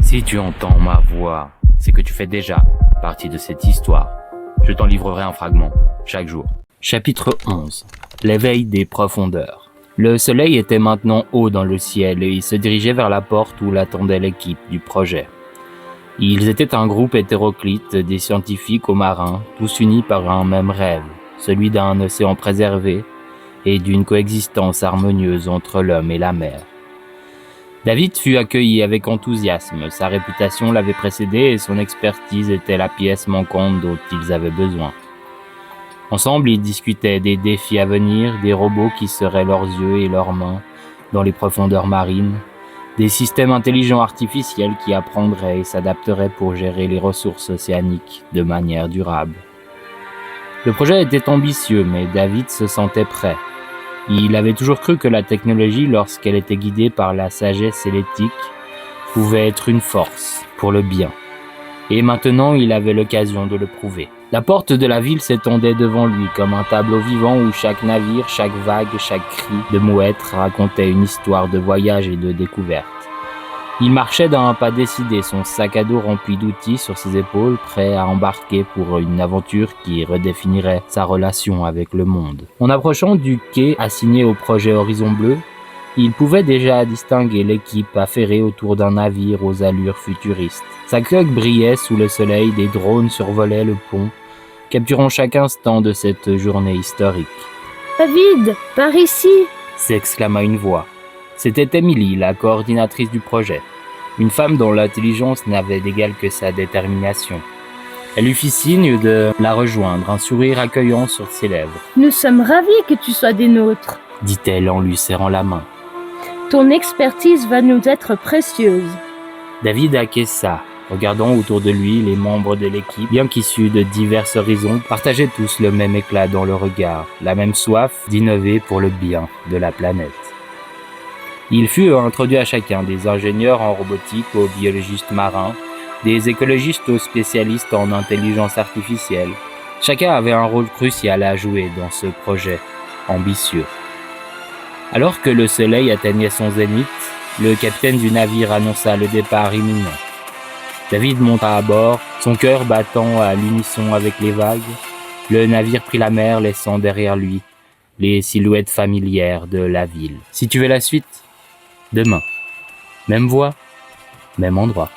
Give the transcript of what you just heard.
Si tu entends ma voix, c'est que tu fais déjà partie de cette histoire. Je t'en livrerai un fragment, chaque jour. Chapitre 11. L'éveil des profondeurs. Le soleil était maintenant haut dans le ciel et il se dirigeait vers la porte où l'attendait l'équipe du projet. Ils étaient un groupe hétéroclite, des scientifiques aux marins, tous unis par un même rêve, celui d'un océan préservé et d'une coexistence harmonieuse entre l'homme et la mer. David fut accueilli avec enthousiasme, sa réputation l'avait précédé et son expertise était la pièce manquante dont ils avaient besoin. Ensemble, ils discutaient des défis à venir, des robots qui seraient leurs yeux et leurs mains dans les profondeurs marines, des systèmes intelligents artificiels qui apprendraient et s'adapteraient pour gérer les ressources océaniques de manière durable. Le projet était ambitieux, mais David se sentait prêt. Il avait toujours cru que la technologie, lorsqu'elle était guidée par la sagesse et l'éthique, pouvait être une force pour le bien. Et maintenant, il avait l'occasion de le prouver. La porte de la ville s'étendait devant lui comme un tableau vivant où chaque navire, chaque vague, chaque cri de mouette racontait une histoire de voyage et de découverte. Il marchait d'un pas décidé, son sac à dos rempli d'outils sur ses épaules, prêt à embarquer pour une aventure qui redéfinirait sa relation avec le monde. En approchant du quai assigné au projet Horizon Bleu, il pouvait déjà distinguer l'équipe affairée autour d'un navire aux allures futuristes. Sa coque brillait sous le soleil, des drones survolaient le pont, capturant chaque instant de cette journée historique. « David, par ici !» s'exclama une voix. C'était Emily, la coordinatrice du projet, une femme dont l'intelligence n'avait d'égal que sa détermination. Elle lui fit signe de la rejoindre, un sourire accueillant sur ses lèvres. « Nous sommes ravis que tu sois des nôtres, » dit-elle en lui serrant la main. « Ton expertise va nous être précieuse. » David acquiesça, regardant autour de lui les membres de l'équipe, bien qu'issus de divers horizons, partageaient tous le même éclat dans le regard, la même soif d'innover pour le bien de la planète. Il fut introduit à chacun, des ingénieurs en robotique aux biologistes marins, des écologistes aux spécialistes en intelligence artificielle. Chacun avait un rôle crucial à jouer dans ce projet ambitieux. Alors que le soleil atteignait son zénith, le capitaine du navire annonça le départ imminent. David monta à bord, son cœur battant à l'unisson avec les vagues. Le navire prit la mer, laissant derrière lui les silhouettes familières de la ville. Si tu veux la suite, demain, même voie, même endroit.